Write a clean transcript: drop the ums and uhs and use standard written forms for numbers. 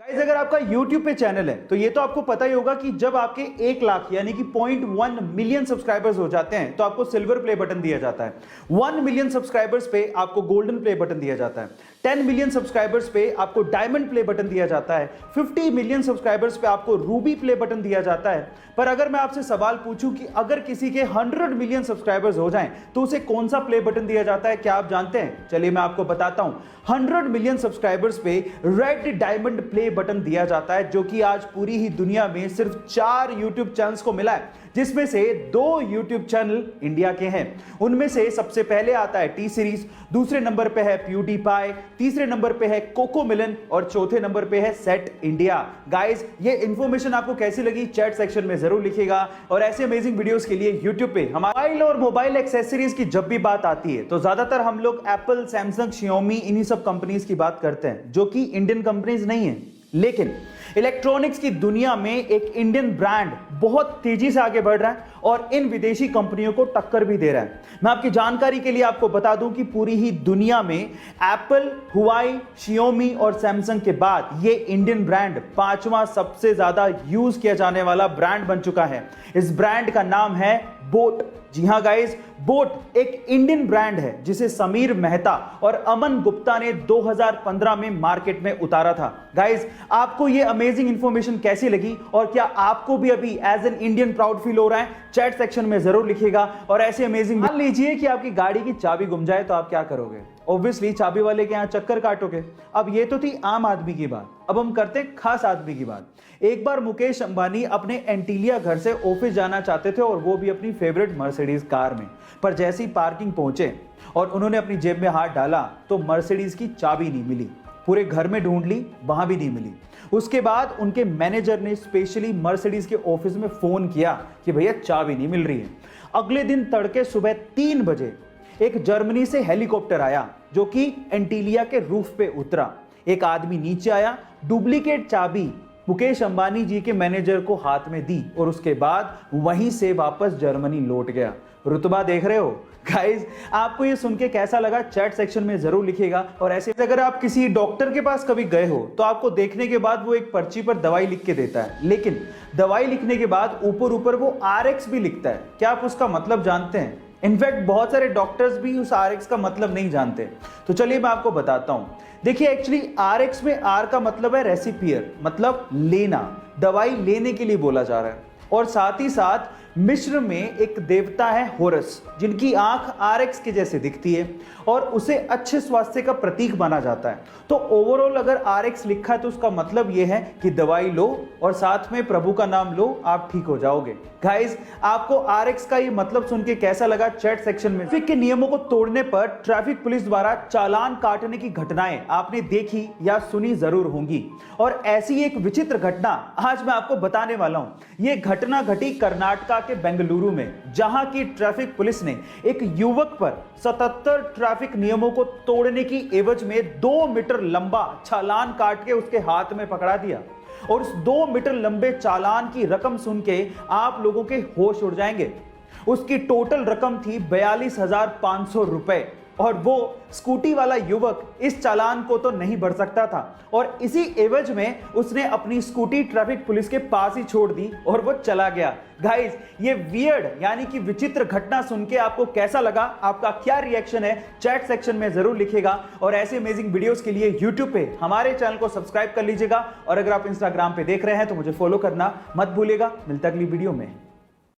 Guys, अगर आपका YouTube पे चैनल है तो ये तो आपको पता ही होगा कि जब आपके 1 लाख यानी कि 0.1 मिलियन सब्सक्राइबर्स हो जाते हैं तो आपको सिल्वर प्ले बटन दिया जाता है। 1 मिलियन सब्सक्राइबर्स पे आपको गोल्डन प्ले बटन दिया जाता है। 10 मिलियन सब्सक्राइबर्स पे आपको डायमंड प्ले बटन दिया जाता है। 50 मिलियन सब्सक्राइबर्स पे आपको रूबी प्ले बटन दिया जाता है। पर अगर मैं आपसे सवाल पूछूं कि अगर किसी के 100 मिलियन सब्सक्राइबर्स हो जाएं तो उसे कौन सा प्ले बटन दिया जाता है, क्या आप जानते हैं? चलिए मैं आपको बताता हूं। 100 मिलियन सब्सक्राइबर्स पे रेड डायमंड प्ले बटन दिया जाता है, जो कि आज पूरी ही दुनिया में सिर्फ 4 YouTube चैनल्स को मिला है, जिसमें से 2 YouTube चैनल इंडिया के हैं। उनमें से सबसे पहले आता है टी सीरीज, दूसरे नंबर पे है प्यूडीपाई, तीसरे नंबर पे है कोको मिलन और चौथे नंबर पे है सेट इंडिया। गाइस, ये इंफॉर्मेशन आपको कैसी लगी चैट सेक्शन में जरूर लिखिएगा। और ऐसे अमेजिंग वीडियोस के लिए YouTube पे मोबाइल और मोबाइल एक्सेसरीज की जब भी बात आती है तो ज्यादातर हम लोग एप्पल, सैमसंग, शियोमी इन्हीं सब कंपनीज की बात करते हैं, जो कि इंडियन कंपनीज नहीं है। लेकिन इलेक्ट्रॉनिक्स की दुनिया में एक इंडियन ब्रांड बहुत तेजी से आगे बढ़ रहा है और इन विदेशी कंपनियों को टक्कर भी दे रहा है। मैं आपकी जानकारी के लिए आपको बता दूं कि पूरी ही दुनिया में एप्पल, हुआई, शियोमी और सैमसंग के बाद ये इंडियन ब्रांड 5वां सबसे ज्यादा यूज किया जाने वाला ब्रांड बन चुका है। इस ब्रांड का नाम है बोट। जी हां गाइस, बोट एक इंडियन ब्रांड है जिसे समीर मेहता और अमन गुप्ता ने 2015 में मार्केट में उतारा था। गाइस, आपको ये अमेजिंग इंफॉर्मेशन कैसी लगी और क्या आपको भी अभी as an Indian proud feel हो रहा है? चैट सेक्शन में जरूर लिखिएगा। और ऐसे अमेजिंग, मान लीजिए कि आपकी गाड़ी की चाबी गुम जाए तो आप क्या करोगे? ऑब्वियसली चाबी वाले के यहां चक्कर काटोगे। अब ये तो थी आम आदमी की बात, अब हम करते हैं खास आदमी की बात। एक बार मुकेश अंबानी अपने एंटीलिया घर से ऑफिस जाना चाहते थे और वो भी अपनी फेवरेट मर्सिडीज कार में। पर जैसे ही पार्किंग पहुंचे और उन्होंने अपनी जेब में हाथ डाला तो मर्सिडीज की चाबी नहीं मिली। पूरे घर में ढूंढ ली, वहां भी नहीं मिली। उसके बाद उनके मैनेजर ने स्पेशली मर्सिडीज के ऑफिस में फोन किया कि भैया चाबी नहीं मिल रही है। अगले दिन तड़के सुबह 3 बजे एक जर्मनी से हेलीकॉप्टर आया जो कि एंटीलिया के रूफ पे उतरा। एक आदमी नीचे आया, डुप्लीकेट चाबी मुकेश अंबानी जी के मैनेजर को हाथ में दी और उसके बाद वहीं से वापस जर्मनी लौट गया। रुतबा देख रहे हो? गाइस, आपको ये सुन के कैसा लगा चैट सेक्शन में जरूर लिखिएगा। और ऐसे अगर आप किसी डॉक्टर के पास कभी गए हो तो आपको देखने के बाद वो एक पर्ची पर दवाई लिख के देता है, लेकिन दवाई लिखने के बाद ऊपर ऊपर वो RX भी लिखता है। क्या आप उसका मतलब जानते हैं? इनफैक्ट बहुत सारे डॉक्टर्स भी उस RX का मतलब नहीं जानते। तो चलिए मैं आपको बताता हूं। देखिए, एक्चुअली RX में R का मतलब है रेसिपियर, मतलब लेना, दवाई लेने के लिए बोला जा रहा है। और साथ ही साथ मिस्र में एक देवता है होरस, जिनकी आंख RX के जैसे दिखती है और उसे अच्छे स्वास्थ्य का प्रतीक माना जाता है। तो ओवरऑल अगर RX लिखा है तो उसका मतलब यह है कि दवाई लो और साथ में प्रभु का नाम लो, आप ठीक हो जाओगे। गाइस, आपको RX का ये मतलब सुन के कैसा लगा चैट सेक्शन में। ट्रैफिक के नियमों को तोड़ने पर ट्रैफिक पुलिस द्वारा चालान काटने की घटनाएं आपने देखी या सुनी जरूर होंगी। और ऐसी एक विचित्र घटना आज मैं आपको बताने वाला हूं। यह घटना घटी कर्नाटक के बेंगलुरु में, जहां की ट्रैफिक पुलिस ने एक युवक पर 77 ट्रैफिक नियमों को तोड़ने की एवज में 2 मीटर लंबा चालान काट के उसके हाथ में पकड़ा दिया। और उस 2 मीटर लंबे चालान की रकम सुन के आप लोगों के होश उड़ जाएंगे। उसकी टोटल रकम थी 42,500 रुपए और वो स्कूटी वाला युवक इस चालान को तो नहीं भर सकता था और इसी एवज में उसने अपनी स्कूटी ट्रैफिक पुलिस के पास ही छोड़ दी और वो चला गया। गाइस, ये वियर्ड यानी कि विचित्र घटना सुन के आपको कैसा लगा? आपका क्या रिएक्शन है? चैट सेक्शन में जरूर लिखिएगा। और ऐसे अमेजिंग वीडियोस के लिए YouTube पे हमारे चैनल को सब्सक्राइब कर लीजिएगा। और अगर आप इंस्टाग्राम पे देख रहे हैं तो मुझे फॉलो करना मत भूलिएगा। मिलता अगली वीडियो में।